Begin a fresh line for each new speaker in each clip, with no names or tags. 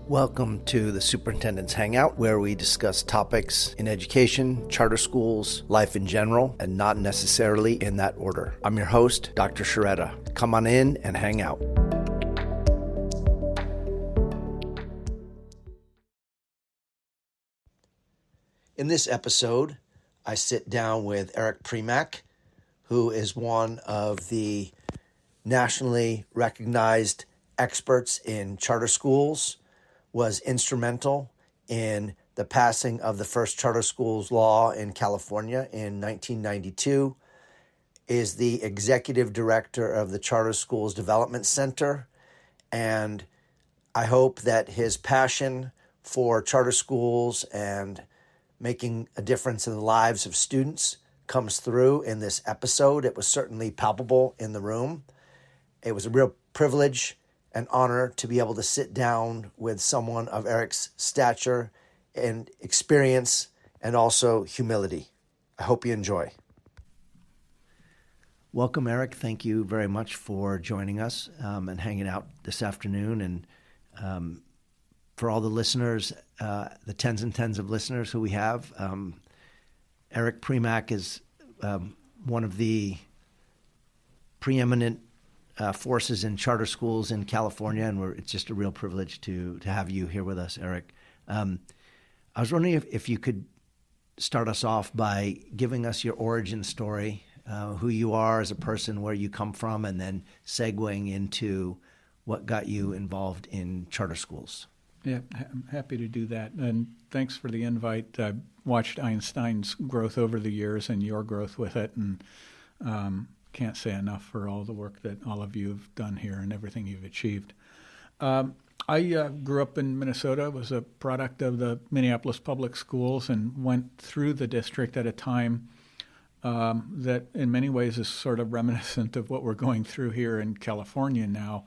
Welcome to the Superintendent's Hangout, where we discuss topics in education, charter schools, life in general, and not necessarily in that order. I'm your host, Dr. Sciarretta. Come on in and hang out. In this episode, I sit down with Eric Premack, who is one of the nationally recognized experts in charter schools, was instrumental in the passing of the first charter schools law in California in 1992, is the executive director of the Charter Schools Development Center, and I hope that his passion for charter schools and making a difference in the lives of students comes through in this episode. It was certainly palpable in the room. It was a real privilege and honor to be able to sit down with someone of Eric's stature and experience and also humility. I hope you enjoy. Welcome, Eric. Thank you very much for joining us and hanging out this afternoon. And for all the listeners, the tens and tens of listeners who we have, Eric Premack is one of the preeminent forces in charter schools in California, and it's just a real privilege to have you here with us, Eric. I was wondering if you could start us off by giving us your origin story, who you are as a person, where you come from, and then segueing into what got you involved in charter schools.
Yeah, I'm happy to do that. And thanks for the invite. I watched Einstein's growth over the years and your growth with it, and can't say enough for all the work that all of you have done here and everything you've achieved. I grew up in Minnesota, was a product of the Minneapolis public schools, and went through the district at a time that in many ways is sort of reminiscent of what we're going through here in California now.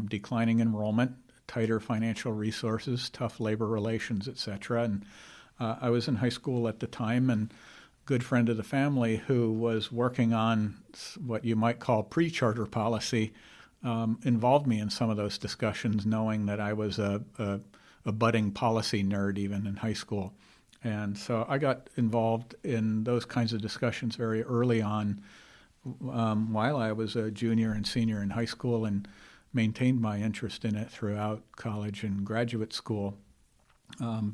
Declining enrollment, tighter financial resources, tough labor relations, et cetera. And I was in high school at the time, and good friend of the family who was working on what you might call pre-charter policy involved me in some of those discussions, knowing that I was a budding policy nerd even in high school. And so I got involved in those kinds of discussions very early on while I was a junior and senior in high school, and maintained my interest in it throughout college and graduate school.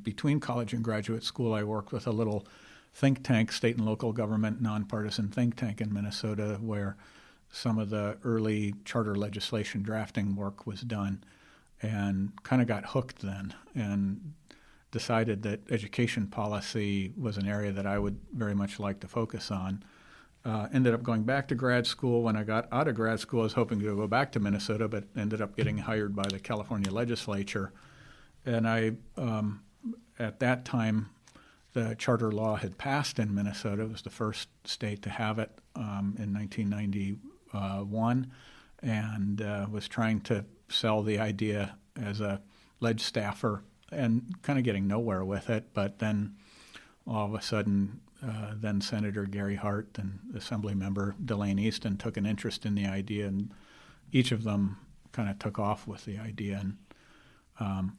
Between college and graduate school, I worked with a little think tank, state and local government, nonpartisan think tank in Minnesota, where some of the early charter legislation drafting work was done, and kind of got hooked then and decided that education policy was an area that I would very much like to focus on. Ended up going back to grad school. When I got out of grad school, I was hoping to go back to Minnesota, but ended up getting hired by the California legislature. And I, at that time, the charter law had passed in Minnesota. It was the first state to have it in 1991, and was trying to sell the idea as a ledge staffer and kind of getting nowhere with it. But then all of a sudden, then Senator Gary Hart and Assemblymember Delane Easton took an interest in the idea, and each of them kind of took off with the idea. And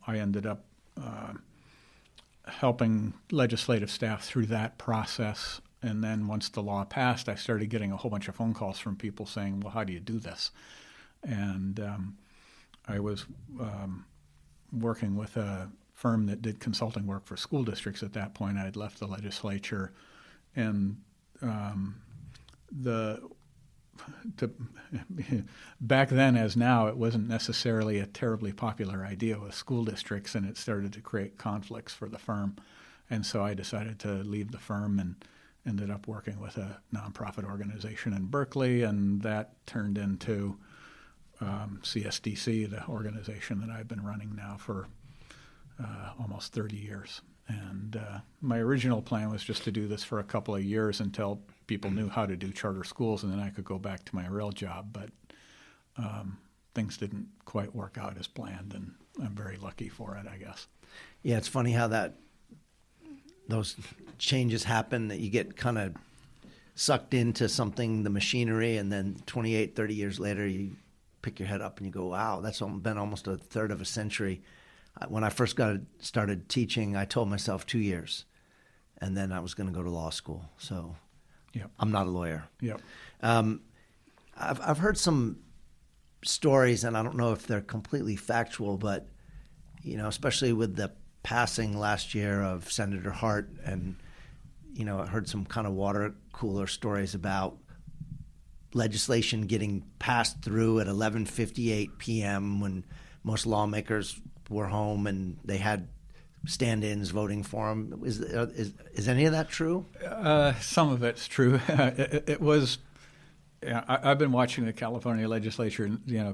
I ended up helping legislative staff through that process. And then once the law passed, I started getting a whole bunch of phone calls from people saying, well, how do you do this? And I was working with a firm that did consulting work for school districts at that point. I had left the legislature, and back then as now, it wasn't necessarily a terribly popular idea with school districts, and it started to create conflicts for the firm. And so I decided to leave the firm and ended up working with a nonprofit organization in Berkeley, and that turned into CSDC, the organization that I've been running now for almost 30 years. And my original plan was just to do this for a couple of years until people knew how to do charter schools, and then I could go back to my real job. But things didn't quite work out as planned, and I'm very lucky for it, I guess.
Yeah, it's funny how those changes happen, that you get kind of sucked into something, the machinery, and then 28, 30 years later, you pick your head up and you go, wow, that's been almost a third of a century. When I first started teaching, I told myself 2 years, and then I was going to go to law school. So
Yep.
I'm not a lawyer.
Yep.
I've heard some stories, and I don't know if they're completely factual, but especially with the passing last year of Senator Hart, and I heard some kind of water cooler stories about legislation getting passed through at 11:58 p.m. when most lawmakers were home and they had stand-ins voting for them. Is any of that true?
Some of it's true. It was. Yeah, I've been watching the California legislature,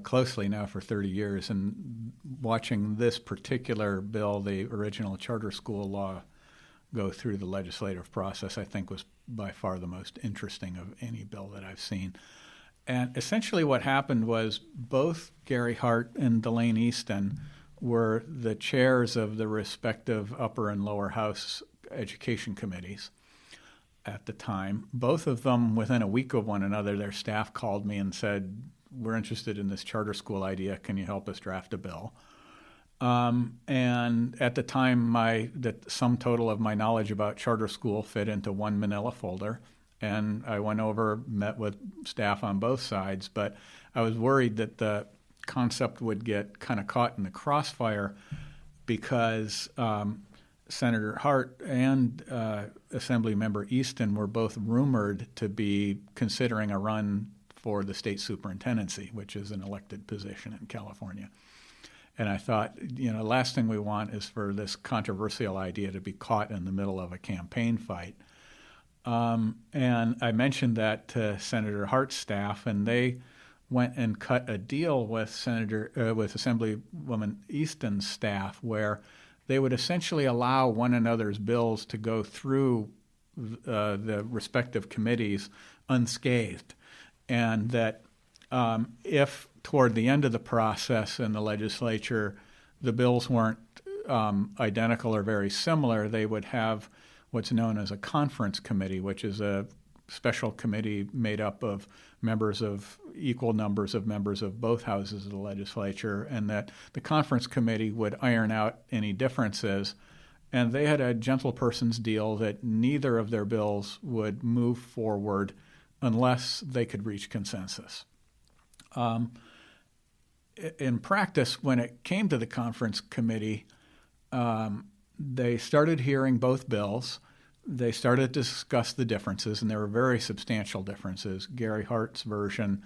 closely now for 30 years, and watching this particular bill, the original charter school law, go through the legislative process, I think was by far the most interesting of any bill that I've seen. And essentially what happened was both Gary Hart and Delane Easton were the chairs of the respective upper and lower house education committees at the time. Both of them, within a week of one another, their staff called me and said, "We're interested in this charter school idea. Can you help us draft a bill?" And at the time, the sum total of my knowledge about charter school fit into one manila folder. And I went over, met with staff on both sides, but I was worried that the concept would get kind of caught in the crossfire because Senator Hart and Assembly Member Easton were both rumored to be considering a run for the state superintendency, which is an elected position in California. And I thought, the last thing we want is for this controversial idea to be caught in the middle of a campaign fight. And I mentioned that to Senator Hart's staff, and they went and cut a deal with with Assemblywoman Easton's staff where they would essentially allow one another's bills to go through the respective committees unscathed, and that if toward the end of the process in the legislature the bills weren't identical or very similar, they would have what's known as a conference committee, which is a special committee made up of equal numbers of members of both houses of the legislature, and that the conference committee would iron out any differences. And they had a gentleperson's deal that neither of their bills would move forward unless they could reach consensus. In practice, when it came to the conference committee, they started hearing both bills. They started to discuss the differences, and there were very substantial differences. Gary Hart's version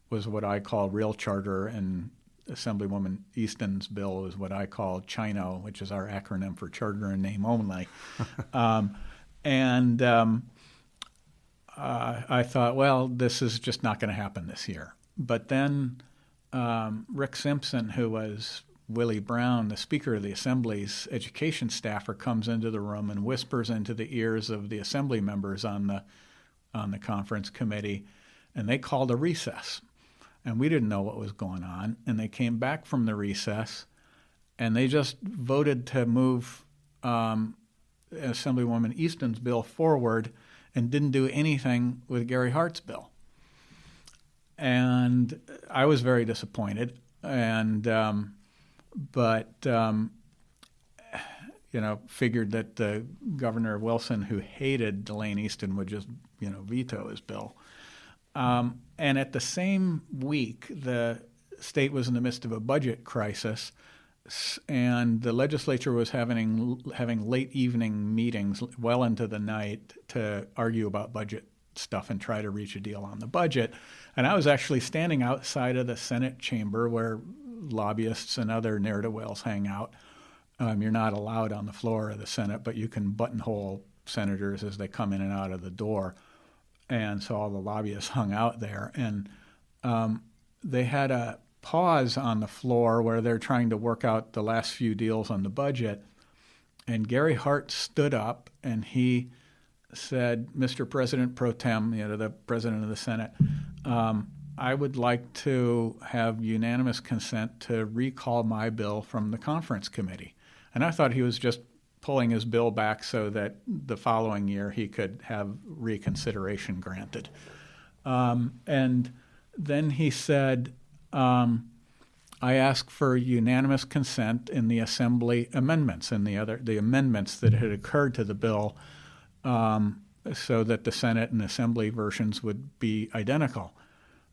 was what I call real charter, and Assemblywoman Easton's bill is what I call CHINO, which is our acronym for charter in name only. I thought, well, this is just not going to happen this year. But then Rick Simpson, who was Willie Brown, the Speaker of the Assembly's education staffer, comes into the room and whispers into the ears of the Assembly members on the conference committee, and they called a recess. And we didn't know what was going on, and they came back from the recess, and they just voted to move Assemblywoman Easton's bill forward and didn't do anything with Gary Hart's bill. And I was very disappointed, and figured that Governor Wilson, who hated Delane Easton, would just veto his bill. And at the same week, the state was in the midst of a budget crisis, and the legislature was having late evening meetings well into the night to argue about budget stuff and try to reach a deal on the budget. And I was actually standing outside of the Senate chamber where lobbyists and other ne'er-do-wells hang out. You're not allowed on the floor of the Senate, but you can buttonhole senators as they come in and out of the door. And so all the lobbyists hung out there. And they had a pause on the floor where they're trying to work out the last few deals on the budget. And Gary Hart stood up and he said, "Mr. President Pro Tem," the President of the Senate, "I would like to have unanimous consent to recall my bill from the conference committee." And I thought he was just pulling his bill back so that the following year he could have reconsideration granted. And then he said, I asked for unanimous consent in the Assembly amendments and the amendments that had occurred to the bill, so that the Senate and Assembly versions would be identical.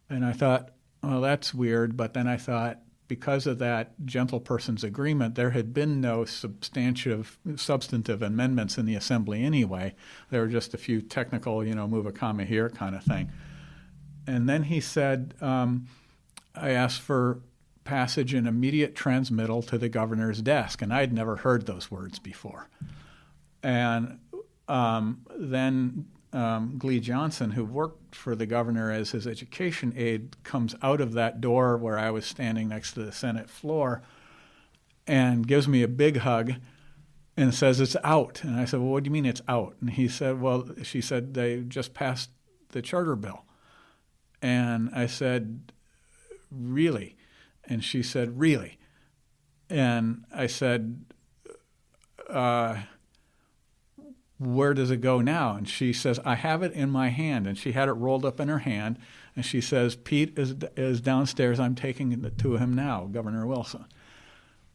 And I thought, well, that's weird. But then I thought, because of that gentleperson's agreement, there had been no substantive amendments in the Assembly anyway. There were just a few technical, move a comma here kind of thing. And then he said, I asked for passage and immediate transmittal to the governor's desk, and I'd never heard those words before. And then Glee Johnson, who worked for the governor as his education aide, comes out of that door where I was standing next to the Senate floor and gives me a big hug and says, "It's out." And I said, "Well, what do you mean it's out?" And he said, she said, "They just passed the charter bill." And I said, "Really?" And she said, "Really?" And I said, "Where does it go now?" And she says, "I have it in my hand." And she had it rolled up in her hand. And she says, "Pete is downstairs. I'm taking it to him now, Governor Wilson."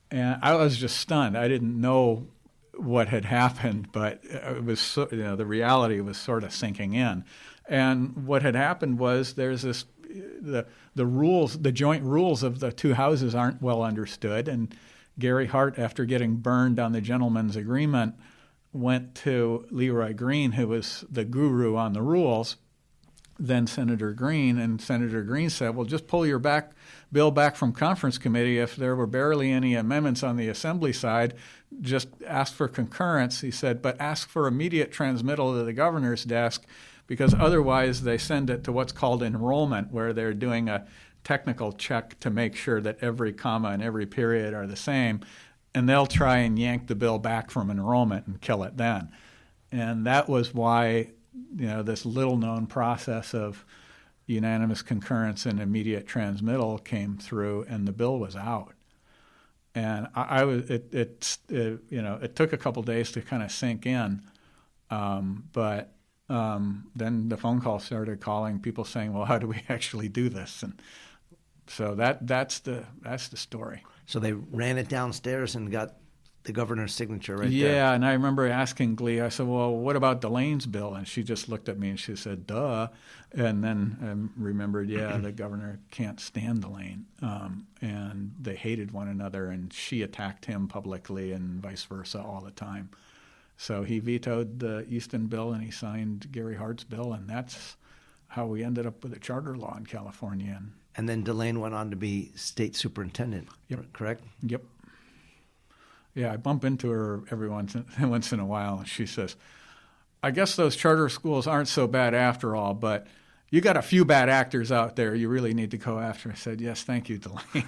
And I was just stunned. I didn't know what had happened, but it was the reality was sort of sinking in. And what had happened was there's this the rules, the joint rules of the two houses aren't well understood. And Gary Hart, after getting burned on the gentleman's agreement, went to Leroy Green, who was the guru on the rules, then Senator Green, and Senator Green said, "Well, just pull your bill back from conference committee. If there were barely any amendments on the Assembly side, just ask for concurrence." He said, "But ask for immediate transmittal to the governor's desk, because otherwise they send it to what's called enrollment, where they're doing a technical check to make sure that every comma and every period are the same, and they'll try and yank the bill back from enrollment and kill it then." And that was why this little-known process of unanimous concurrence and immediate transmittal came through, and the bill was out. And it took a couple days to kind of sink in, but then the phone call started calling, people saying, "Well, how do we actually do this?" And so that's the story.
So they ran it downstairs and got the governor's signature right there.
Yeah, and I remember asking Glee, I said, "Well, what about Delane's bill?" And she just looked at me and she said, "Duh." And then I remembered, the governor can't stand Delane. And they hated one another, and she attacked him publicly and vice versa all the time. So he vetoed the Easton bill and he signed Gary Hart's bill, and that's how we ended up with a charter law in California.
And then Delane went on to be state superintendent, correct?
Yep. Yeah, I bump into her every once in a while, and she says, "I guess those charter schools aren't so bad after all, but you got a few bad actors out there you really need to go after." I said, "Yes, thank you, Delane."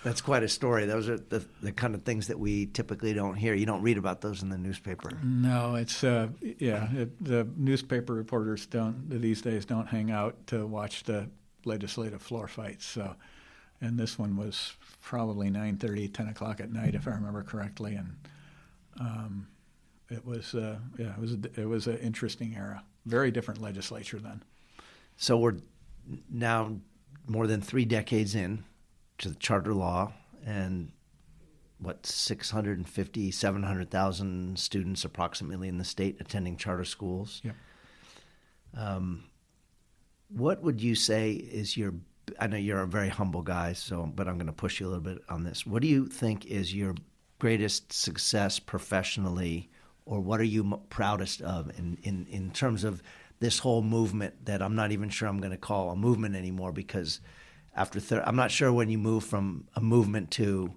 That's quite a story. Those are the kind of things that we typically don't hear. You don't read about those in the newspaper.
No, it's the newspaper reporters these days don't hang out to watch the legislative floor fights. So, and this one was probably 9:30, 10 o'clock at night, if I remember correctly, and it was an interesting era. Very different legislature then.
So we're now more than 3 decades in to the charter law, and 650, 700,000 students approximately in the state attending charter schools.
Yep.
What would you say is I know you're a very humble guy, but I'm going to push you a little bit on this. What do you think is your greatest success professionally, or what are you proudest of in terms of this whole movement that I'm not even sure I'm going to call a movement anymore, because I'm not sure when you move from a movement to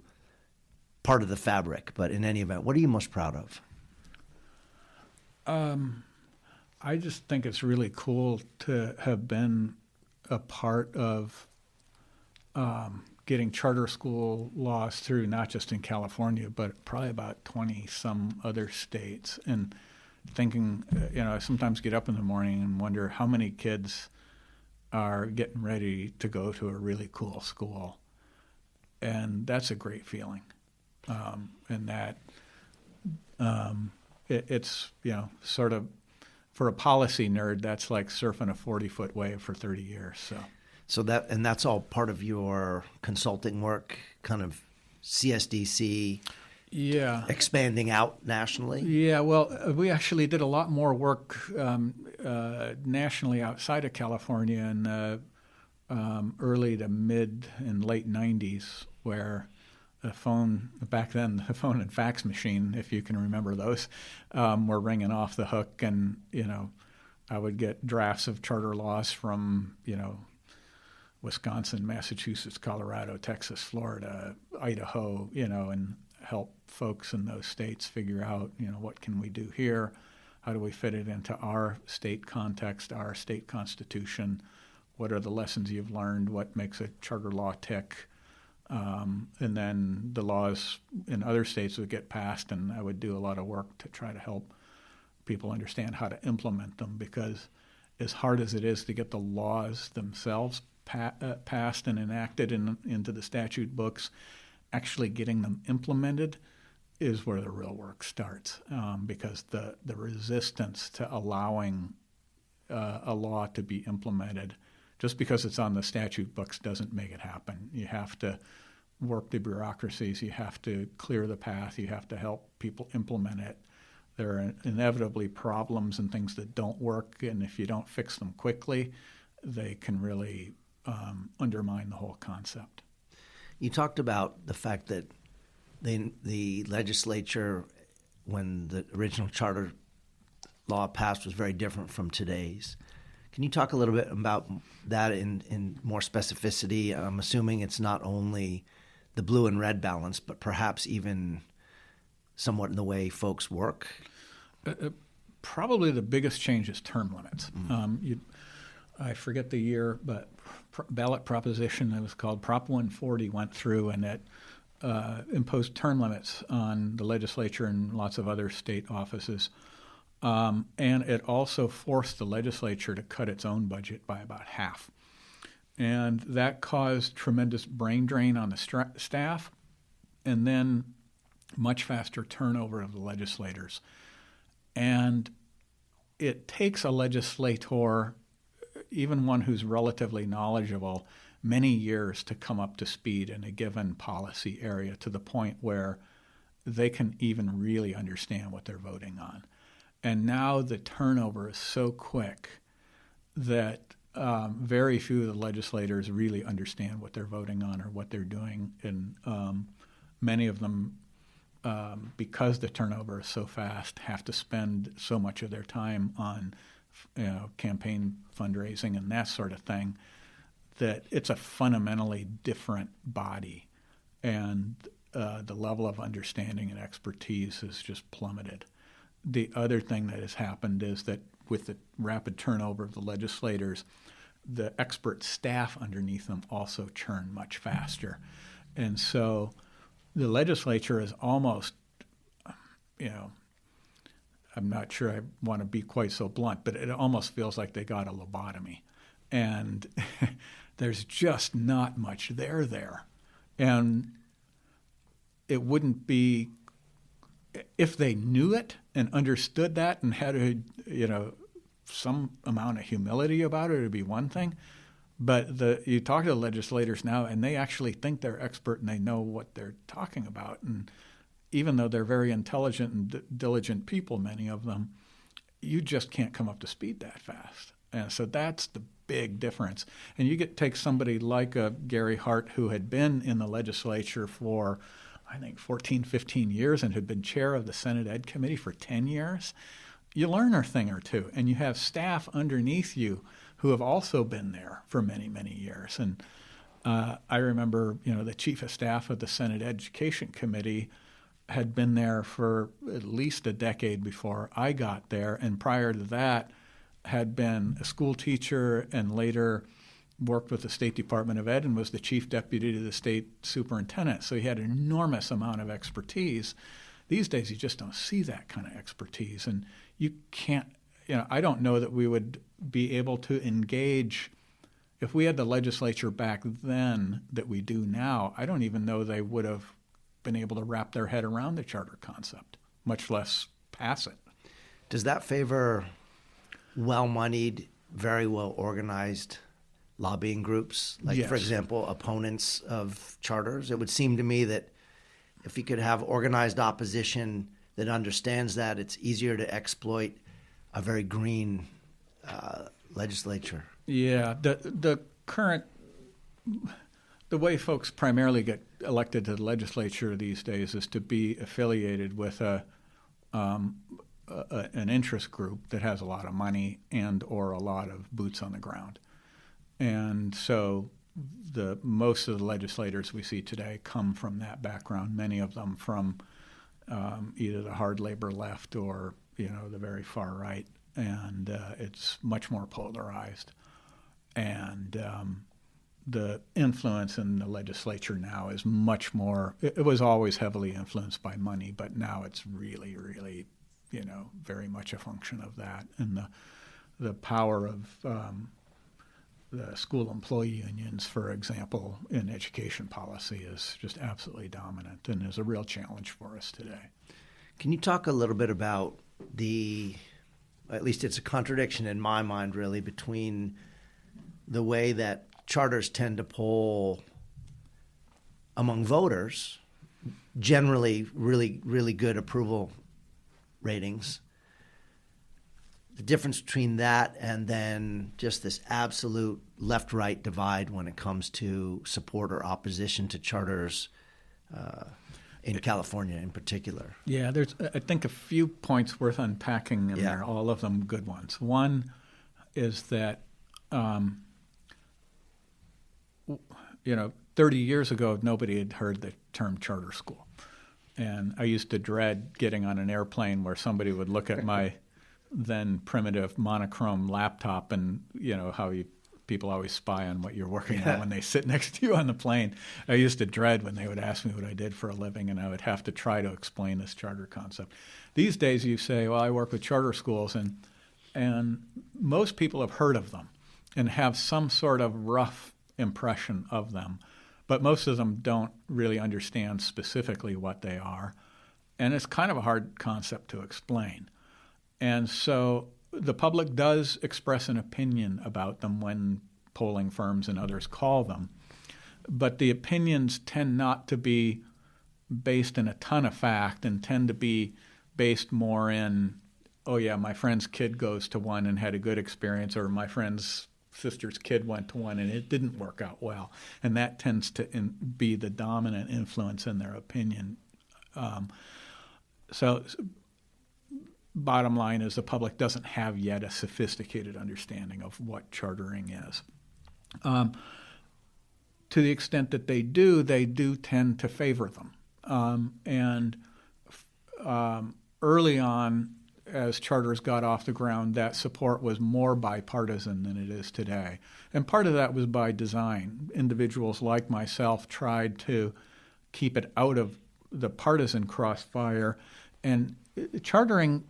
part of the fabric, but in any event, what are you most proud of?
I just think it's really cool to have been a part of getting charter school laws through, not just in California, but probably about 20 some other states. And thinking, I sometimes get up in the morning and wonder how many kids are getting ready to go to a really cool school. And that's a great feeling. And that it's, sort of, for a policy nerd, that's like surfing a 40-foot wave for 30 years.
So that's all part of your consulting work, kind of CSDC,
Yeah.
expanding out nationally?
Yeah, well, we actually did a lot more work nationally outside of California in the early to mid and late 90s, where back then, the phone and fax machine, if you can remember those, were ringing off the hook. And, I would get drafts of charter laws from, Wisconsin, Massachusetts, Colorado, Texas, Florida, Idaho, and help folks in those states figure out, what can we do here? How do we fit it into our state context, our state constitution? What are the lessons you've learned? What makes a charter law tick? And then the laws in other states would get passed, and I would do a lot of work to try to help people understand how to implement them, because as hard as it is to get the laws themselves passed and enacted into the statute books, actually getting them implemented is where the real work starts, because the resistance to allowing a law to be implemented, just because it's on the statute books, doesn't make it happen. You have to work the bureaucracies, you have to clear the path, you have to help people implement it. There are inevitably problems and things that don't work, and if you don't fix them quickly, they can really undermine the whole concept.
You talked about the fact that the legislature, when the original charter law passed, was very different from today's. Can you talk a little bit about that in more specificity? I'm assuming it's not only the blue and red balance, but perhaps even somewhat in the way folks work?
Probably the biggest change is term limits. I forget the year, but ballot proposition, it was called Prop 140, went through, and it imposed term limits on the legislature and lots of other state offices. And it also forced the legislature to cut its own budget by about half. And that caused tremendous brain drain on the staff, and then much faster turnover of the legislators. And it takes a legislator, even one who's relatively knowledgeable, many years to come up to speed in a given policy area to the point where they can even really understand what they're voting on. And now the turnover is so quick that very few of the legislators really understand what they're voting on or what they're doing. And many of them, because the turnover is so fast, have to spend so much of their time on campaign fundraising and that sort of thing, that it's a fundamentally different body. And the level of understanding and expertise has just plummeted. The other thing that has happened is that with the rapid turnover of the legislators, the expert staff underneath them also churn much faster. And so the legislature is almost, I'm not sure I want to be quite so blunt, but it almost feels like they got a lobotomy. And there's just not much there. And it wouldn't be, if they knew it and understood that and had some amount of humility about it would be one thing. But you talk to the legislators now, and they actually think they're expert and they know what they're talking about. And even though they're very intelligent and diligent people, many of them, you just can't come up to speed that fast. And so that's the big difference. And you take somebody like Gary Hart, who had been in the legislature for, I think, 14, 15 years and had been chair of the Senate Ed Committee for 10 years. You learn a thing or two, and you have staff underneath you who have also been there for many, many years. And I remember, the chief of staff of the Senate Education Committee had been there for at least a decade before I got there, and prior to that had been a school teacher and later worked with the State Department of Ed and was the chief deputy to the state superintendent. So he had an enormous amount of expertise. These days, you just don't see that kind of expertise. And you can't, I don't know that we would be able to engage, if we had the legislature back then that we do now, I don't even know they would have been able to wrap their head around the charter concept, much less pass it.
Does that favor well-moneyed, very well-organized lobbying groups, like,
Yes.
for example, opponents of charters? It would seem to me that if you could have organized opposition that understands that, it's easier to exploit a very green legislature.
Yeah, the current the way folks primarily get elected to the legislature these days is to be affiliated with an interest group that has a lot of money and or a lot of boots on the ground. And so most of the legislators we see today come from that background, many of them from either the hard labor left or the very far right. And it's much more polarized. And the influence in the legislature now is much more, it was always heavily influenced by money, but now it's really, really, very much a function of that. And the power of the school employee unions, for example, in education policy is just absolutely dominant and is a real challenge for us today.
Can you talk a little bit about at least it's a contradiction in my mind, really, between the way that charters tend to poll among voters, generally really, really good approval ratings, the difference between that and then just this absolute left-right divide when it comes to support or opposition to charters in California in particular.
Yeah, there's, I think, a few points worth unpacking in there, all of them good ones. One is that, 30 years ago, nobody had heard the term charter school. And I used to dread getting on an airplane where somebody would look at my then primitive monochrome laptop and, how people always spy on what you're working on when they sit next to you on the plane. I used to dread when they would ask me what I did for a living, and I would have to try to explain this charter concept. These days you say, well, I work with charter schools, and most people have heard of them and have some sort of rough impression of them, but most of them don't really understand specifically what they are, and it's kind of a hard concept to explain. And so the public does express an opinion about them when polling firms and others call them, but the opinions tend not to be based in a ton of fact and tend to be based more in, oh yeah, my friend's kid goes to one and had a good experience, or my friend's sister's kid went to one and it didn't work out well. And that tends to be the dominant influence in their opinion. So bottom line is the public doesn't have yet a sophisticated understanding of what chartering is. To the extent that they do tend to favor them. Early on, as charters got off the ground, that support was more bipartisan than it is today. And part of that was by design. Individuals like myself tried to keep it out of the partisan crossfire. And chartering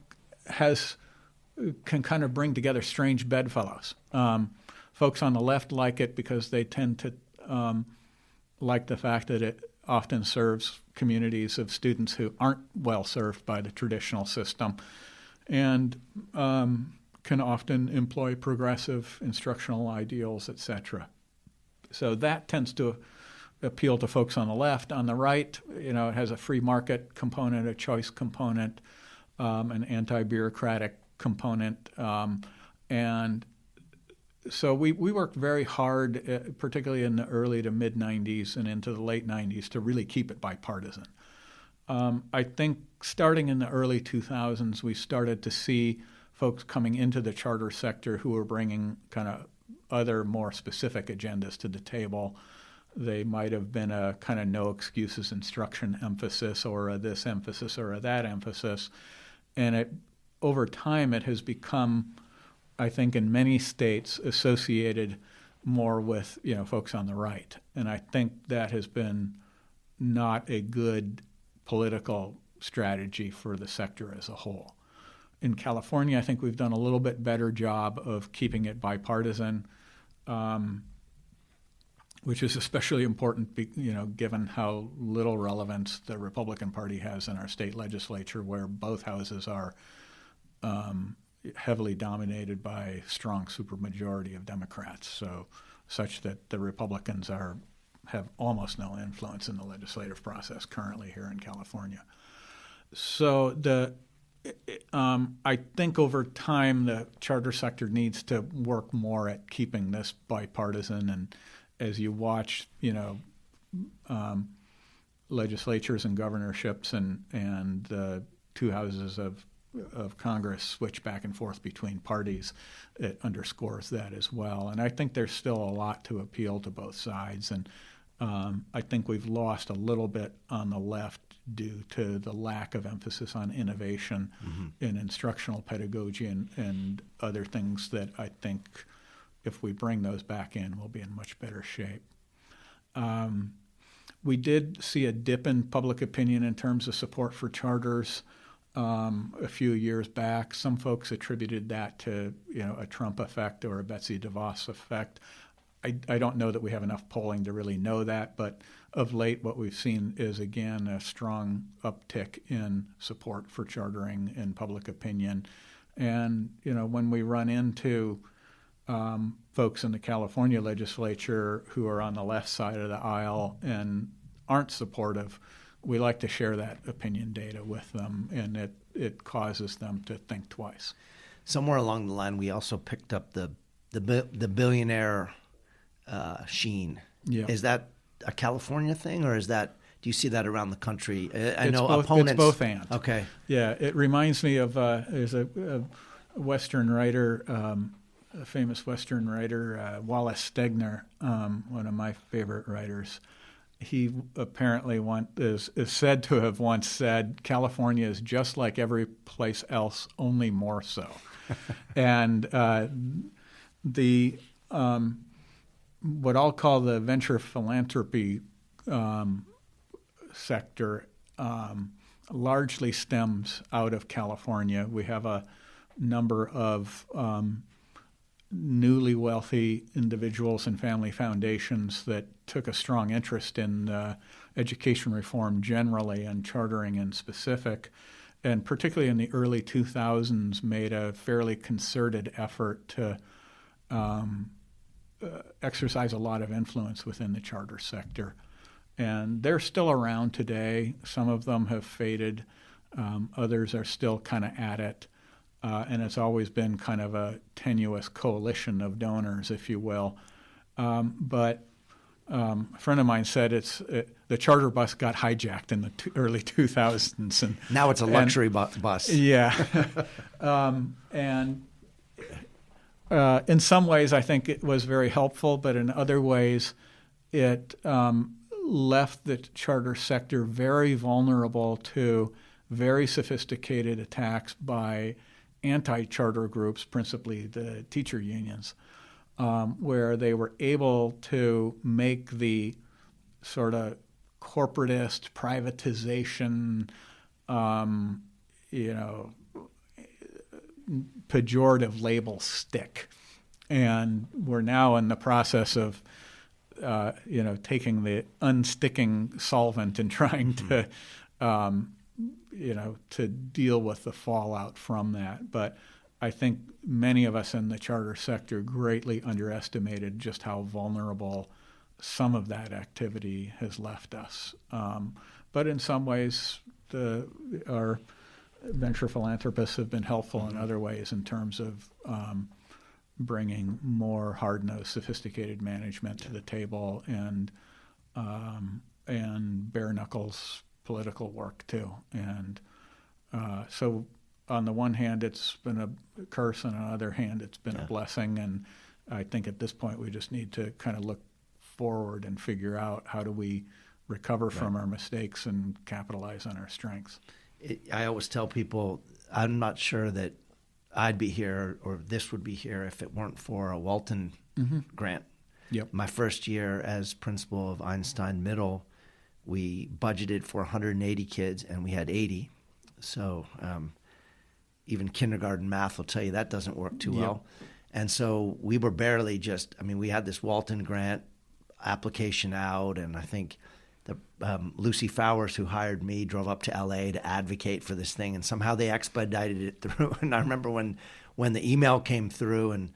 can kind of bring together strange bedfellows. Folks on the left like it because they tend to like the fact that it often serves communities of students who aren't well served by the traditional system, and can often employ progressive instructional ideals, etc. So that tends to appeal to folks on the left. On the right, it has a free market component, a choice component, an anti-bureaucratic component, and so we worked very hard, particularly in the early to mid-'90s and into the late '90s, to really keep it bipartisan. I think starting in the early 2000s, we started to see folks coming into the charter sector who were bringing kind of other more specific agendas to the table. They might have been a kind of no excuses instruction emphasis, or a this emphasis or a that emphasis. And over time, it has become, I think, in many states, associated more with folks on the right. And I think that has been not a good political strategy for the sector as a whole. In California, I think we've done a little bit better job of keeping it bipartisan, which is especially important, given how little relevance the Republican Party has in our state legislature, where both houses are heavily dominated by strong supermajority of Democrats. So such that the Republicans have almost no influence in the legislative process currently here in California. So I think over time the charter sector needs to work more at keeping this bipartisan. And as you watch, legislatures and governorships and the two houses of Congress switch back and forth between parties, it underscores that as well. And I think there's still a lot to appeal to both sides. And I think we've lost a little bit on the left due to the lack of emphasis on innovation in instructional pedagogy and other things that I think if we bring those back in, we'll be in much better shape. We did see a dip in public opinion in terms of support for charters a few years back. Some folks attributed that to a Trump effect or a Betsy DeVos effect. I don't know that we have enough polling to really know that, but of late what we've seen is, again, a strong uptick in support for chartering in public opinion. And, when we run into folks in the California legislature who are on the left side of the aisle and aren't supportive, we like to share that opinion data with them, and it causes them to think twice.
Somewhere along the line, we also picked up the billionaire sheen.
Yeah.
Is that a California thing, or do you see that around the country? I
know
opponents.
It's both and.
Okay.
Yeah, it reminds me of there's a Western writer, a famous Western writer, Wallace Stegner, one of my favorite writers. He apparently is said to have once said, "California is just like every place else, only more so." And what I'll call the venture philanthropy sector largely stems out of California. We have a number of newly wealthy individuals and family foundations that took a strong interest in education reform generally and chartering in specific, and particularly in the early 2000s made a fairly concerted effort to exercise a lot of influence within the charter sector. And they're still around today. Some of them have faded. Others are still kind of at it. And it's always been kind of a tenuous coalition of donors, if you will. But a friend of mine said the charter bus got hijacked in the early 2000s. And
now it's a luxury bus.
Yeah. And in some ways, I think it was very helpful, but in other ways, it left the charter sector very vulnerable to very sophisticated attacks by anti-charter groups, principally the teacher unions, where they were able to make the sort of corporatist privatization, pejorative label stick. And we're now in the process of, taking the unsticking solvent and trying to, to deal with the fallout from that. But I think many of us in the charter sector greatly underestimated just how vulnerable some of that activity has left us. But in some ways, our venture philanthropists have been helpful in other ways in terms of bringing more hard-nosed, sophisticated management to the table and bare-knuckles political work too. And so on the one hand, it's been a curse, and on the other hand, it's been a blessing. And I think at this point, we just need to kind of look forward and figure out how do we recover from our mistakes and capitalize on our strengths.
I always tell people I'm not sure that I'd be here or this would be here if it weren't for a Walton grant.
Yep.
My first year as principal of Einstein Middle, we budgeted for 180 kids and we had 80. So even kindergarten math will tell you that doesn't work too well. And so we were barely we had this Walton grant application out, and I think Lucy Fowers, who hired me, drove up to L.A. to advocate for this thing, and somehow they expedited it through. And I remember when the email came through, and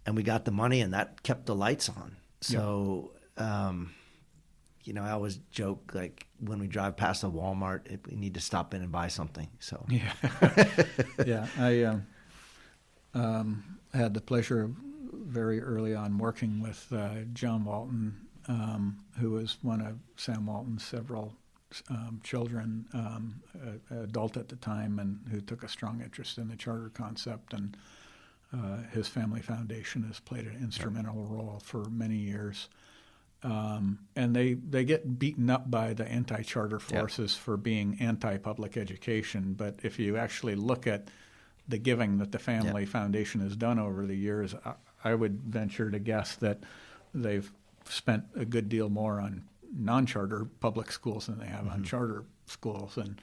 and we got the money, and that kept the lights on. So, I always joke, like, when we drive past a Walmart, we need to stop in and buy something. So
Yeah. Yeah. I had the pleasure of very early on working with John Walton, who was one of Sam Walton's several children, adult at the time, and who took a strong interest in the charter concept. And his family foundation has played an instrumental role for many years. And they get beaten up by the anti-charter forces for being anti-public education. But if you actually look at the giving that the family foundation has done over the years, I would venture to guess that they've spent a good deal more on non-charter public schools than they have on charter schools. And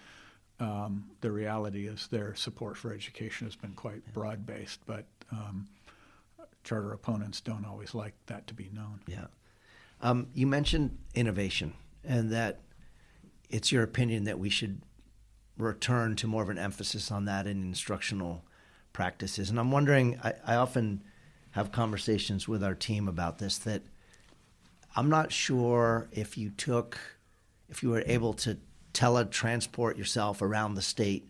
the reality is their support for education has been quite broad-based, but charter opponents don't always like that to be known.
Yeah. You mentioned innovation, and that it's your opinion that we should return to more of an emphasis on that in instructional practices. And I'm wondering, I often have conversations with our team about this, that I'm not sure if you were able to teletransport yourself around the state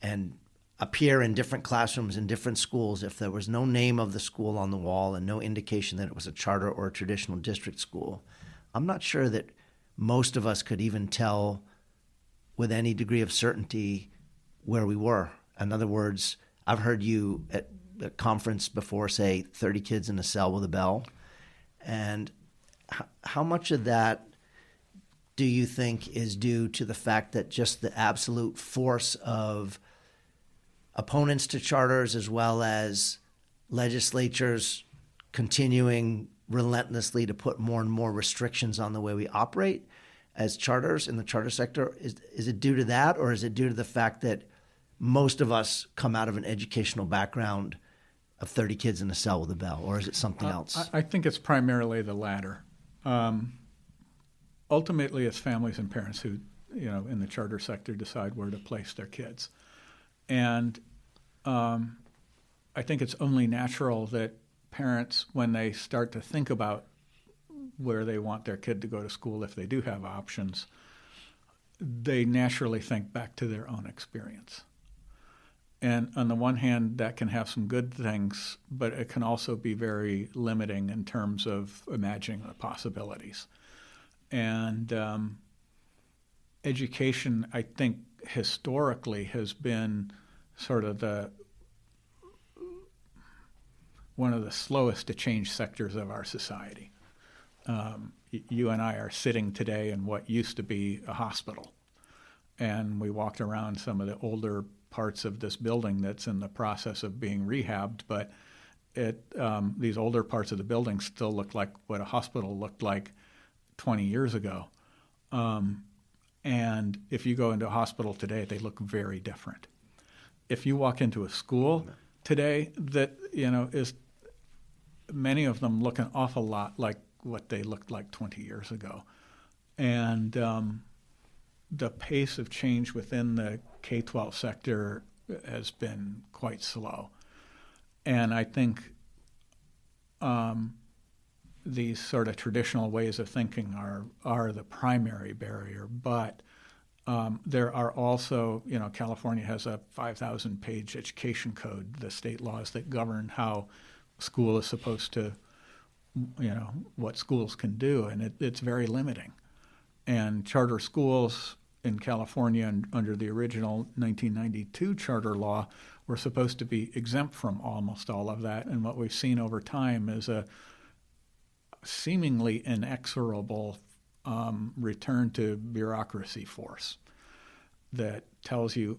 and appear in different classrooms in different schools, if there was no name of the school on the wall and no indication that it was a charter or a traditional district school, I'm not sure that most of us could even tell with any degree of certainty where we were. In other words, I've heard you at a conference before say 30 kids in a cell with a bell. And how much of that do you think is due to the fact that just the absolute force of opponents to charters, as well as legislatures continuing relentlessly to put more and more restrictions on the way we operate as charters in the charter sector? Is it due to that, or is it due to the fact that most of us come out of an educational background of 30 kids in a cell with a bell, or is it something else?
I think it's primarily the latter. Ultimately, it's families and parents who, in the charter sector decide where to place their kids. And I think it's only natural that parents, when they start to think about where they want their kid to go to school, if they do have options, they naturally think back to their own experience. And on the one hand, that can have some good things, but it can also be very limiting in terms of imagining the possibilities. And education, I think, historically has been sort of one of the slowest to change sectors of our society. You and I are sitting today in what used to be a hospital, and we walked around some of the older parts of this building that's in the process of being rehabbed, but these older parts of the building still look like what a hospital looked like 20 years ago. And if you go into a hospital today, they look very different. If you walk into a school today, that is many of them look an awful lot like what they looked like 20 years ago. And the pace of change within the K-12 sector has been quite slow. And I think these sort of traditional ways of thinking are the primary barrier. But there are also, California has a 5,000-page education code, the state laws that govern how school is supposed to, what schools can do, and it's very limiting. And charter schools in California under the original 1992 charter law were supposed to be exempt from almost all of that. And what we've seen over time is a seemingly inexorable return to bureaucracy force that tells you,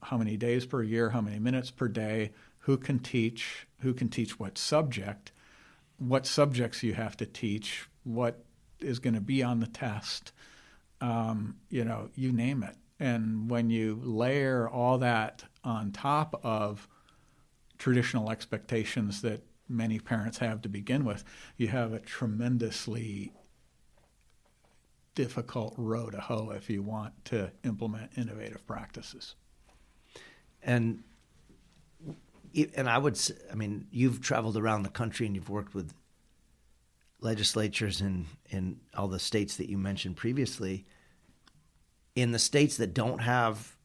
how many days per year, how many minutes per day, who can teach what subject, what subjects you have to teach, what is going to be on the test, you name it. And when you layer all that on top of traditional expectations that many parents have to begin with, you have a tremendously difficult row to hoe if you want to implement innovative practices.
And and I mean, you've traveled around the country and you've worked with legislatures in all the states that you mentioned previously. In the states that don't have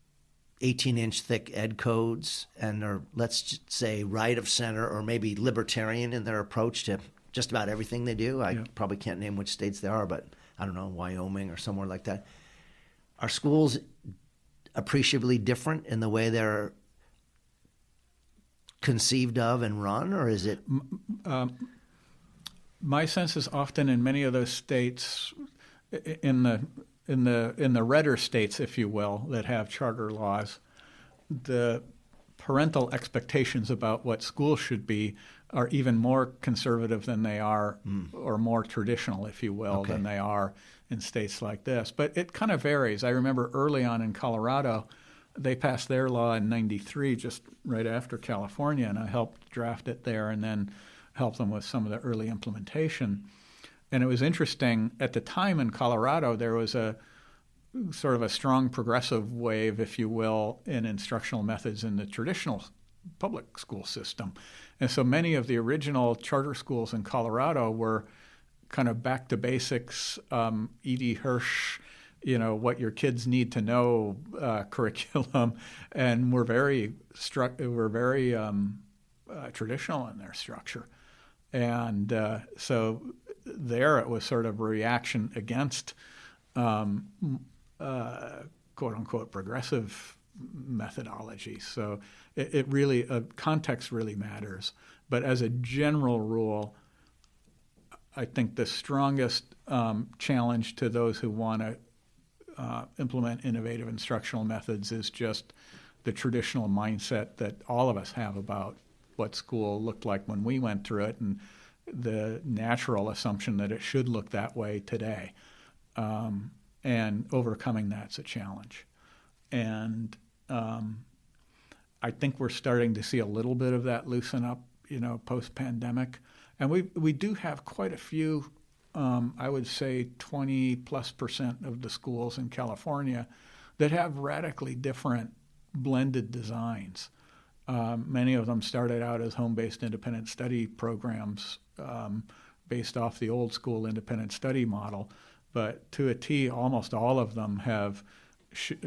18-inch thick ed codes and are, let's just say, right of center or maybe libertarian in their approach to just about everything they do. I probably can't name which states they are, but I don't know, Wyoming or somewhere like that. Are schools appreciably different in the way they're conceived of and run, or is it?
My sense is often in many of those states, in the redder states, if you will, that have charter laws, the parental expectations about what schools should be are even more conservative than they are, or more traditional, if you will, than they are in states like this. But it kind of varies. I remember early on in Colorado, they passed their law in '93, just right after California, and I helped draft it there and then helped them with some of the early implementation. And it was interesting, at the time in Colorado, there was a sort of a strong progressive wave, if you will, in instructional methods in the traditional public school system. And so many of the original charter schools in Colorado were kind of back to basics, E.D. Hirsch, what your kids need to know curriculum, and were very traditional in their structure. And so there it was sort of a reaction against quote-unquote progressive methodology. So it really, context really matters. But as a general rule, I think the strongest challenge to those who want to implement innovative instructional methods is just the traditional mindset that all of us have about what school looked like when we went through it, and the natural assumption that it should look that way today. And overcoming that's a challenge. And I think we're starting to see a little bit of that loosen up, post-pandemic. And we do have quite a few, I would say 20+% of the schools in California that have radically different blended designs. Many of them started out as home-based independent study programs based off the old school independent study model. But to a T, almost all of them have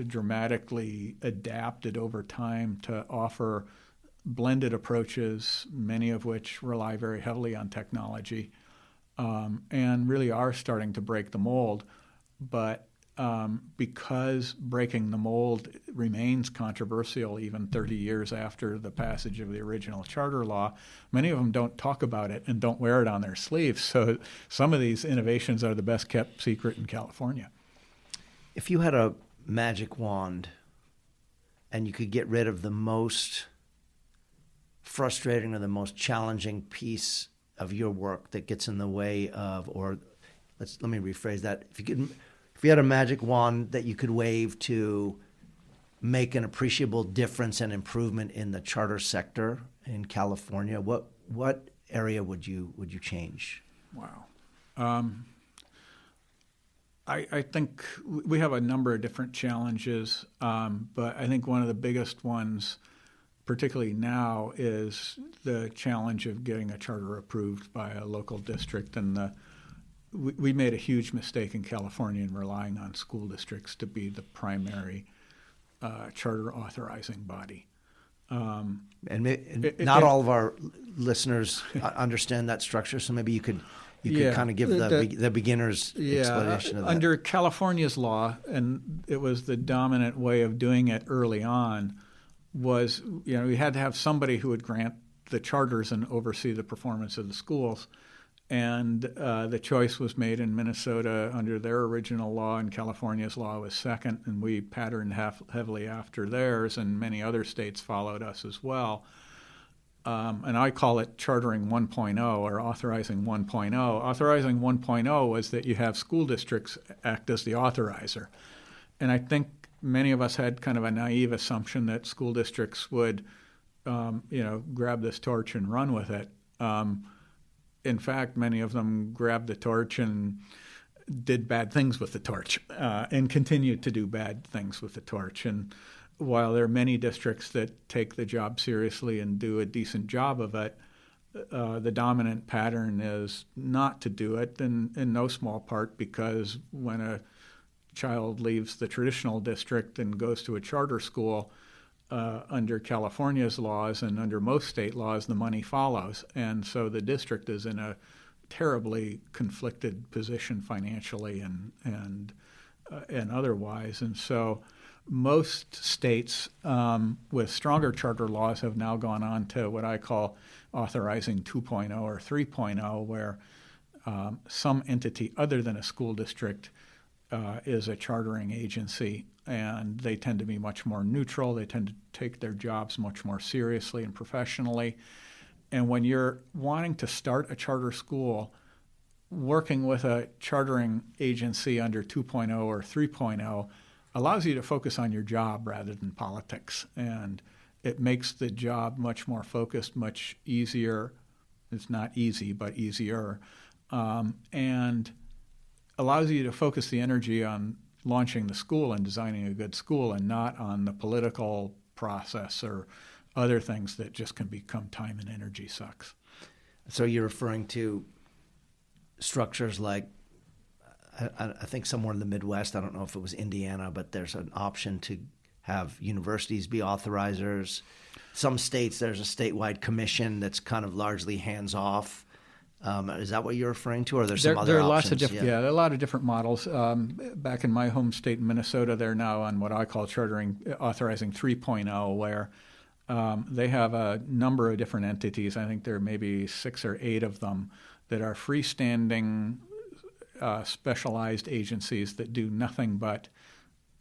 dramatically adapted over time to offer blended approaches, many of which rely very heavily on technology, and really are starting to break the mold. But because breaking the mold remains controversial even 30 years after the passage of the original charter law, many of them don't talk about it and don't wear it on their sleeves. So some of these innovations are the best kept secret in California.
If you had a magic wand and you could get rid of the most frustrating or the most challenging piece of your work that gets in the way of, or let me rephrase that. If you had a magic wand that you could wave to make an appreciable difference and improvement in the charter sector in California, what area would you change?
Wow. I think we have a number of different challenges, but I think one of the biggest ones, particularly now, is the challenge of getting a charter approved by a local district. And we made a huge mistake in California in relying on school districts to be the primary charter authorizing body.
Not all of our listeners understand that structure, so maybe you could kind of give the beginner's explanation of that.
Under California's law, and it was the dominant way of doing it early on, was we had to have somebody who would grant the charters and oversee the performance of the schools. And the choice was made in Minnesota under their original law, and California's law was second, and we patterned heavily after theirs, and many other states followed us as well. And I call it chartering 1.0 or authorizing 1.0. Authorizing 1.0 was that you have school districts act as the authorizer. And I think many of us had kind of a naive assumption that school districts would, grab this torch and run with it. In fact, many of them grabbed the torch and did bad things with the torch, and continued to do bad things with the torch. And while there are many districts that take the job seriously and do a decent job of it, the dominant pattern is not to do it, and in no small part because when a child leaves the traditional district and goes to a charter school, under California's laws and under most state laws, the money follows. And so the district is in a terribly conflicted position financially and otherwise. And so most states with stronger charter laws have now gone on to what I call authorizing 2.0 or 3.0, where some entity other than a school district is a chartering agency, and they tend to be much more neutral. They tend to take their jobs much more seriously and professionally. And when you're wanting to start a charter school, working with a chartering agency under 2.0 or 3.0 allows you to focus on your job rather than politics. And it makes the job much more focused, much easier. It's not easy, but easier. And allows you to focus the energy on launching the school and designing a good school and not on the political process or other things that just can become time and energy sucks.
So you're referring to structures like, I think somewhere in the Midwest, I don't know if it was Indiana, but there's an option to have universities be authorizers. Some states, there's a statewide commission that's kind of largely hands-off. Is that what you're referring to, or there's some other
there are
options?
Lots of different, there are a lot of different models. Back in my home state, Minnesota, they're now on what I call authorizing 3.0, where they have a number of different entities. I think there are maybe 6 or 8 of them that are freestanding, specialized agencies that do nothing but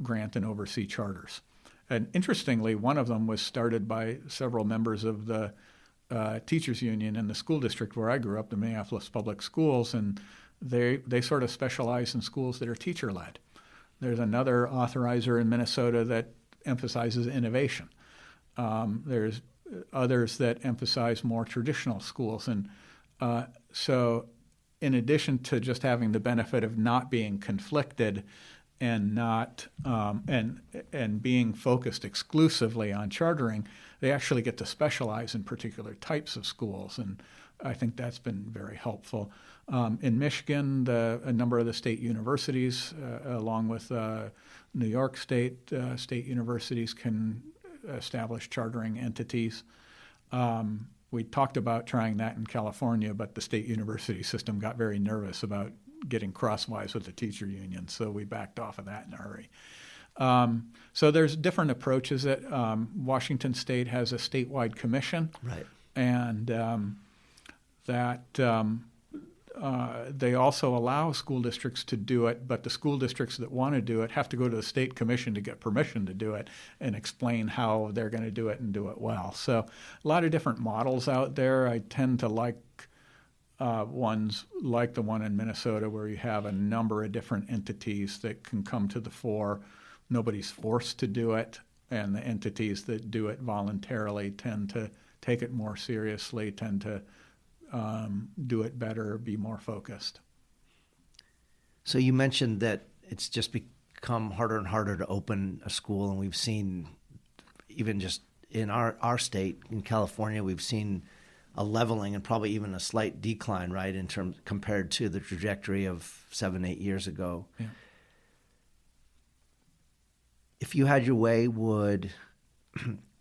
grant and oversee charters. And interestingly, one of them was started by several members of the teachers union in the school district where I grew up, the Minneapolis Public Schools, and they sort of specialize in schools that are teacher-led. There's another authorizer in Minnesota that emphasizes innovation. There's others that emphasize more traditional schools. And so in addition to just having the benefit of not being conflicted and not and being focused exclusively on chartering, they actually get to specialize in particular types of schools, and I think that's been very helpful. In Michigan, a number of the state universities, along with New York State universities, can establish chartering entities. We talked about trying that in California, but the state university system got very nervous about getting crosswise with the teacher union, so we backed off of that in a hurry. So there's different approaches. Washington State has a statewide commission,
right,
and they also allow school districts to do it, but the school districts that want to do it have to go to the state commission to get permission to do it and explain how they're going to do it and do it well. So a lot of different models out there. I tend to like ones like the one in Minnesota, where you have a number of different entities that can come to the fore. Nobody's forced to do it, and the entities that do it voluntarily tend to take it more seriously, tend to do it better, be more focused.
So you mentioned that it's just become harder and harder to open a school, and we've seen, even just in our state, in California, we've seen a leveling and probably even a slight decline, right, in terms compared to the trajectory of 7-8 years ago.
Yeah.
If you had your way, would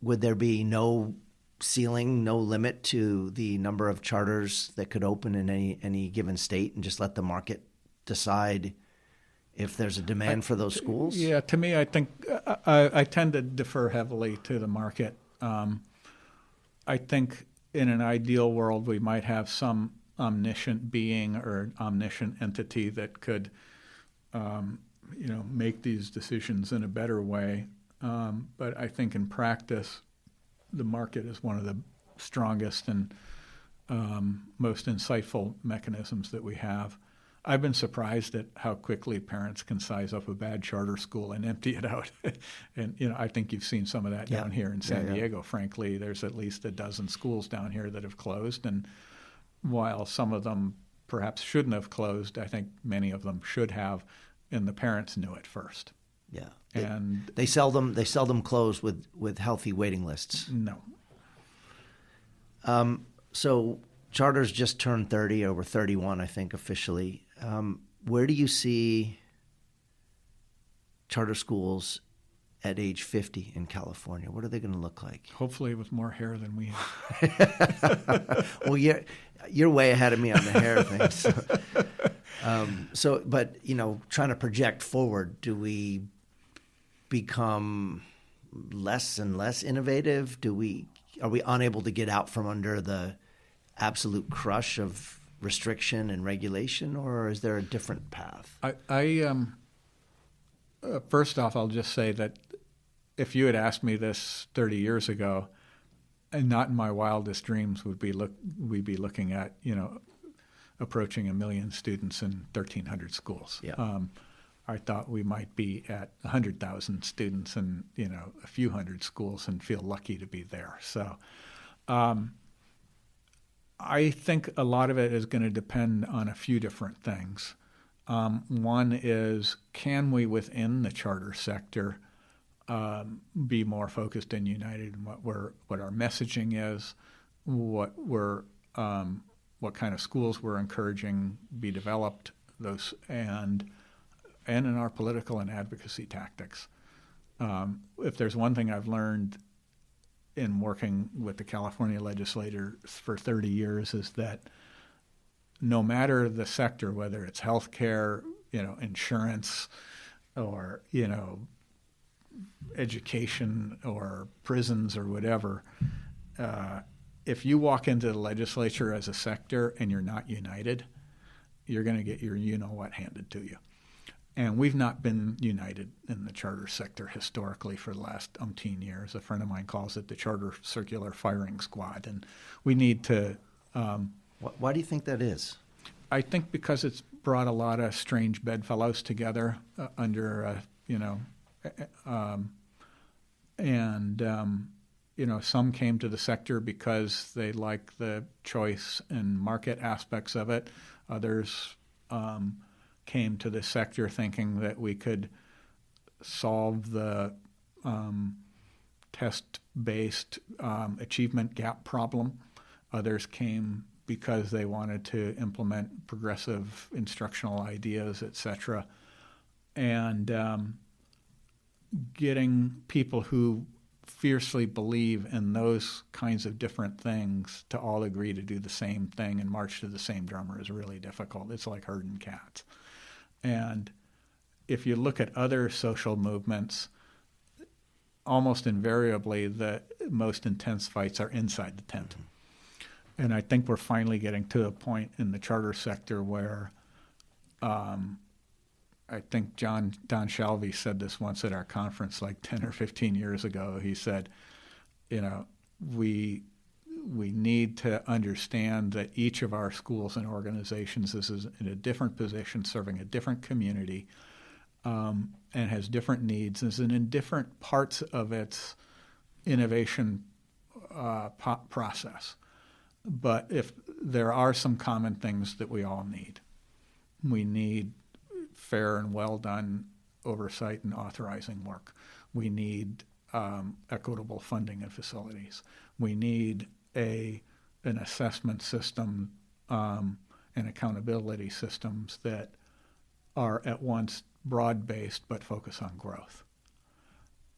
there be no ceiling, no limit to the number of charters that could open in any given state, and just let the market decide if there's a demand for those schools?
Yeah, to me, I think I tend to defer heavily to the market. I think in an ideal world, we might have some omniscient being or omniscient entity that could make these decisions in a better way. But I think in practice, the market is one of the strongest and most insightful mechanisms that we have. I've been surprised at how quickly parents can size up a bad charter school and empty it out. And, I think you've seen some of that down here in San Diego. Frankly, there's at least a dozen schools down here that have closed. And while some of them perhaps shouldn't have closed, I think many of them should have, and the parents knew it first.
Yeah.
And
they seldom close with healthy waiting lists.
no.
So charters just turned 30, or were 31, I think, officially. Where do you see charter schools at age 50 in California? What are they going to look like?
Hopefully with more hair than we have.
Well, you're way ahead of me on the hair thing. But trying to project forward, do we become less and less innovative? Are we unable to get out from under the absolute crush of restriction and regulation, or is there a different path?
First off, I'll just say that if you had asked me this 30 years ago, and not in my wildest dreams would we'd be looking at approaching 1 million students in 1,300 schools.
Yeah.
I thought we might be at 100,000 students in a few hundred schools and feel lucky to be there. So I think a lot of it is going to depend on a few different things. One is, can we within the charter sector be more focused and united in what our messaging is, what kind of schools we're encouraging be developed, and in our political and advocacy tactics. If there's one thing I've learned in working with the California legislators for 30 years is that no matter the sector, whether it's healthcare, insurance, or education or prisons or whatever, if you walk into the legislature as a sector and you're not united, you're going to get your you-know-what handed to you. And we've not been united in the charter sector historically for the last umpteen years. A friend of mine calls it the charter circular firing squad. And we need to...
Why do you think that is?
I think because it's brought a lot of strange bedfellows together under, some came to the sector because they like the choice and market aspects of it. Others came to the sector thinking that we could solve the test-based achievement gap problem. Others came because they wanted to implement progressive instructional ideas, et cetera. And getting people who fiercely believe in those kinds of different things to all agree to do the same thing and march to the same drummer is really difficult. It's like herding cats. And if you look at other social movements, almost invariably the most intense fights are inside the tent. And I think we're finally getting to a point in the charter sector where I think Don Shalvey said this once at our conference like 10 or 15 years ago. He said, we need to understand that each of our schools and organizations is in a different position, serving a different community, and has different needs, and is in different parts of its innovation process. But if there are some common things that we all need, we need fair and well done oversight and authorizing work. We need equitable funding of facilities. We need an assessment system and accountability systems that are at once broad-based but focus on growth.